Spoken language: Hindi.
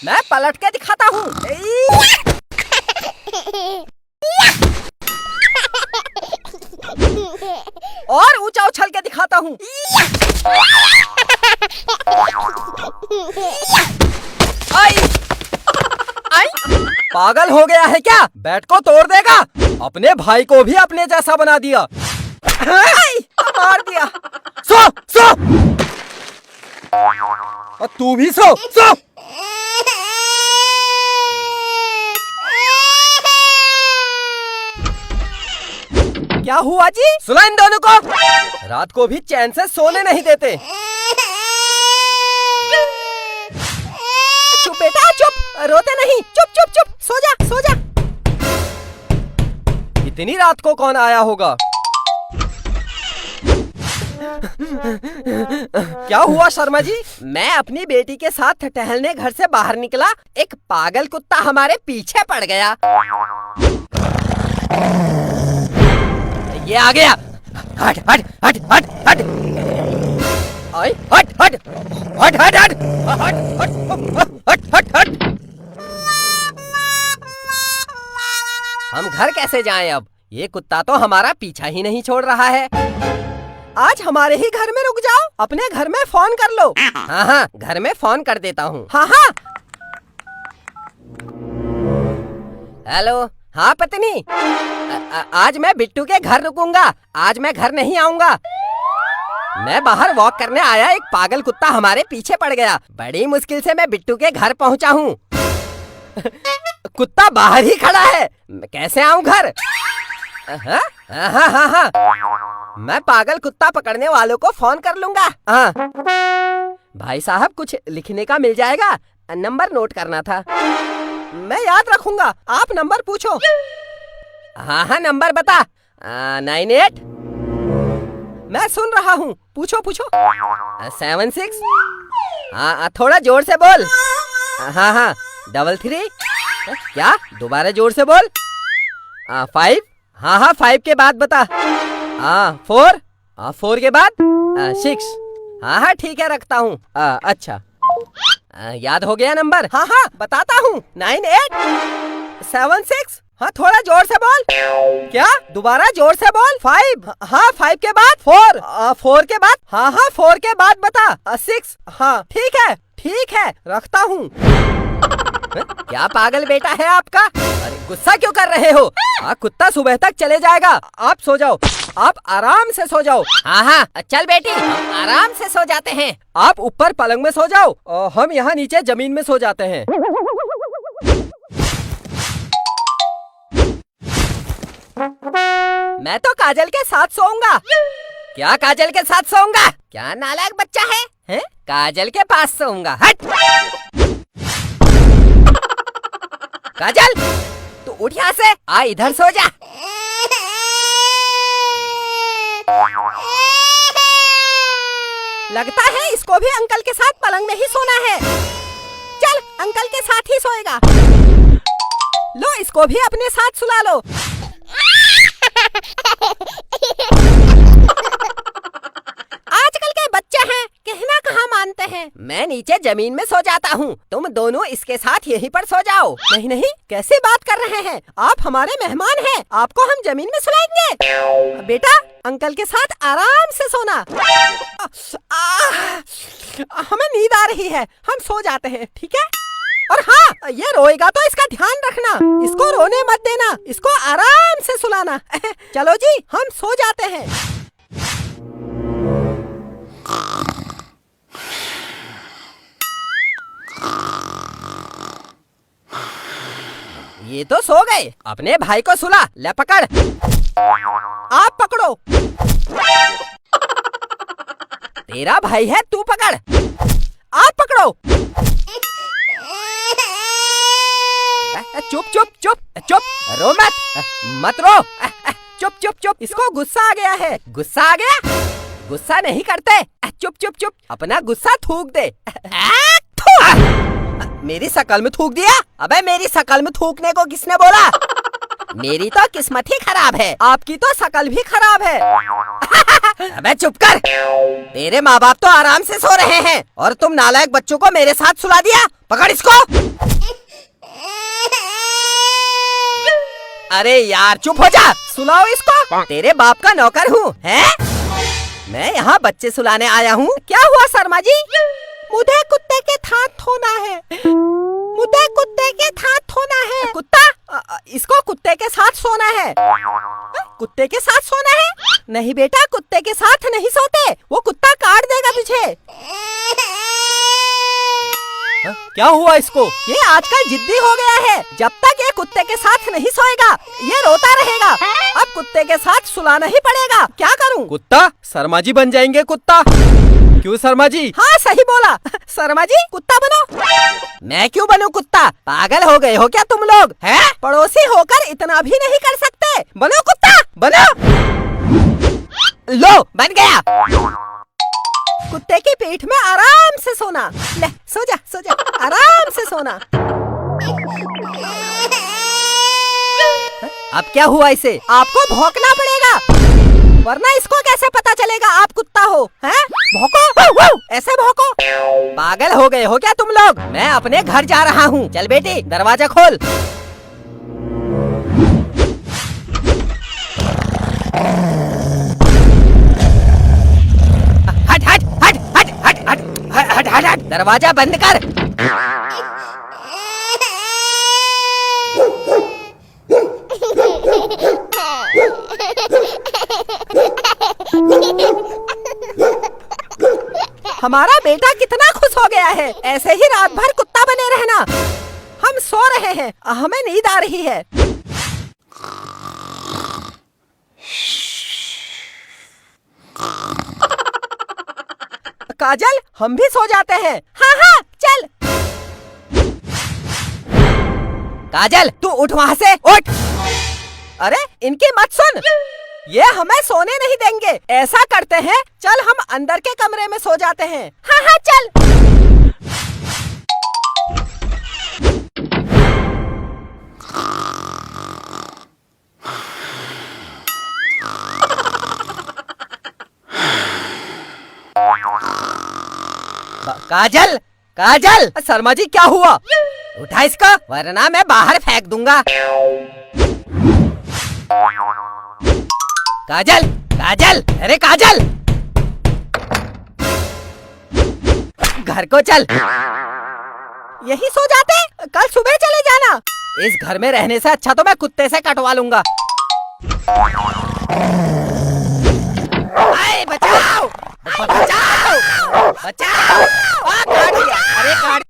मैं पलट के दिखाता हूँ। और ऊंचा उछल के दिखाता हूँ। पागल हो गया है क्या? बैट को तोड़ देगा। अपने भाई को भी अपने जैसा बना दिया। मार दिया। सो सो। और तू भी सो सो। क्या हुआ जी? सुना इन दोनों को? रात को भी चैन से सोने नहीं देते। चुप बेटा चुप, रोते नहीं। चुप चुप चुप, सो जा सो जा। इतनी रात को कौन आया होगा? क्या हुआ शर्मा जी? मैं अपनी बेटी के साथ टहलने घर से बाहर निकला, एक पागल कुत्ता हमारे पीछे पड़ गया। ये आ गया। हट हट हट हट हट। हट हट हट हट हट हट हट हट हट। हम घर कैसे जाएं अब? ये कुत्ता तो हमारा पीछा ही नहीं छोड़ रहा है। आज हमारे ही घर में रुक जाओ, अपने घर में फोन कर लो। हाँ हाँ, घर में फोन कर देता हूँ। हाँ हाँ। हेलो, हाँ पत्नी, आज मैं बिट्टू के घर रुकूंगा। आज मैं घर नहीं आऊंगा। मैं बाहर वॉक करने आया, एक पागल कुत्ता हमारे पीछे पड़ गया। बड़ी मुश्किल से मैं बिट्टू के घर पहुंचा हूँ। कुत्ता बाहर ही खड़ा है, कैसे आऊं घर? हाँ हाँ हाँ हाँ, मैं पागल कुत्ता पकड़ने वालों को फोन कर लूंगा। हाँ भाई साहब, कुछ लिखने का मिल जाएगा? नंबर नोट करना था। मैं याद रखूंगा, आप नंबर पूछो। हाँ हाँ, नंबर बता। 98। मैं सुन रहा हूँ, पूछो पूछो। 76। हाँ थोड़ा जोर से बोल। हाँ हाँ, 33। क्या? दोबारा जोर से बोल। 5। हाँ हाँ, 5 के बाद बता। 4। 4 के बाद 6। हाँ हाँ ठीक है, रखता हूँ। अच्छा, याद हो गया नंबर? हाँ हाँ बताता हूँ। 9876। हाँ थोड़ा जोर से बोल। क्या? दोबारा जोर से बोल। 5। हाँ 5 के बाद 4। 4 के बाद? हाँ हाँ 4 के बाद बता। 6। हाँ ठीक है रखता हूँ। क्या पागल बेटा है आपका? अरे गुस्सा क्यों कर रहे हो? कुत्ता सुबह तक चले जाएगा, आप सो जाओ। आप आराम से सो जाओ। हाँ हाँ चल बेटी, हम आराम से सो जाते हैं। आप ऊपर पलंग में सो जाओ और हम यहाँ नीचे जमीन में सो जाते हैं। मैं तो काजल के साथ सोऊंगा। क्या काजल के साथ सोऊंगा? क्या नालायक बच्चा है? हैं? काजल के पास सोऊंगा। हट! काजल, तू उठ यहाँ से, आ इधर सो जा। लगता है इसको भी अंकल के साथ पलंग में ही सोना है। चल, अंकल के साथ ही सोएगा। लो, इसको भी अपने साथ सुला लो। आजकल के बच्चे हैं, कहना कहाँ मानते हैं। मैं नीचे जमीन में सो जाता हूँ, तुम दोनों इसके साथ यहीं पर सो जाओ। नहीं नहीं, कैसे बात कर रहे हैं? आप हमारे मेहमान हैं, आपको हम जमीन में सुलाएंगे। बेटा, अंकल के साथ आराम से सोना। हमें नींद आ रही है, हम सो जाते हैं, ठीक है? और हाँ, ये रोएगा तो इसका ध्यान रखना, इसको रोने मत देना, इसको आराम से सुलाना। चलो जी, हम सो जाते हैं। ये तो सो गए, अपने भाई को सुला। ले पकड़। आप पकड़ो। तेरा भाई है, तू पकड़। आप पकड़ो। चुप चुप चुप चुप, रो मत रो। चुप चुप चुप, इसको गुस्सा आ गया है। गुस्सा आ गया? गुस्सा नहीं करते। चुप चुप चुप, अपना गुस्सा थूक दे। मेरी शकल में थूक दिया? अबे मेरी शकल में थूकने को किसने बोला? मेरी तो किस्मत ही खराब है, आपकी तो शकल भी खराब है। अबे चुप कर। तेरे माँ बाप तो आराम से सो रहे हैं और तुम नालायक बच्चों को मेरे साथ सुला दिया। पकड़ इसको। अरे यार चुप हो जा, सुलाओ इसको। तेरे बाप का नौकर हूँ, हैं? मैं यहाँ बच्चे सुलाने आया हूँ। क्या हुआ शर्मा जी? मुझे कुत्ते के थान धोना है, मुझे कुत्ते के थान धोना है। कुत्ता? इसको कुत्ते के साथ सोना है। कुत्ते के साथ सोना है? नहीं बेटा, कुत्ते के साथ नहीं सोते, वो कुत्ता काट देगा तुझे। क्या हुआ इसको? ये आजकल जिद्दी हो गया है। जब तक ये कुत्ते के साथ नहीं सोएगा ये रोता रहेगा। अब कुत्ते के साथ सुलाना ही पड़ेगा। क्या करूं? कुत्ता? शर्मा जी बन जाएंगे कुत्ता। क्यों शर्मा जी? हाँ सही बोला, शर्मा जी कुत्ता बनो। मैं क्यों बनूं कुत्ता? पागल हो गए हो क्या तुम लोग? हैं? पड़ोसी होकर इतना भी नहीं कर सकते। बनो कुत्ता, बनो। लो बन गया। कुत्ते की पीठ में आराम से सोना। ले सो जा, सो जा, आराम से सोना। अब क्या हुआ इसे? आपको भौंकना पड़ेगा, वरना इसको कैसे पता चलेगा आप कुत्ता हो? हैं? भौंको, ऐसे भौंको। पागल हो गए हो क्या तुम लोग? मैं अपने घर जा रहा हूँ। चल बेटी दरवाजा खोल। हट हट हट हट हट हट हट हट हट, दरवाजा बंद कर। हमारा बेटा कितना खुश हो गया है। ऐसे ही रात भर कुत्ता बने रहना। हम सो रहे हैं, हमें नींद आ रही है। काजल हम भी सो जाते हैं। हाँ हाँ चल। काजल तू उठ वहाँ से, उठ। अरे इनकी मत सुन, ये हमें सोने नहीं देंगे। ऐसा करते हैं, चल हम अंदर के कमरे में सो जाते हैं। हाँ हाँ चल। काजल, काजल, शर्मा जी क्या हुआ? उठा इसको, वरना मैं बाहर फेंक दूंगा। काजल, काजल, अरे काजल, घर को चल। यही सो जाते, कल सुबह चले जाना। इस घर में रहने से अच्छा तो मैं कुत्ते से कटवा लूंगा। बचाओ, बचाओ, बचाओ। काट दिया, अरे काट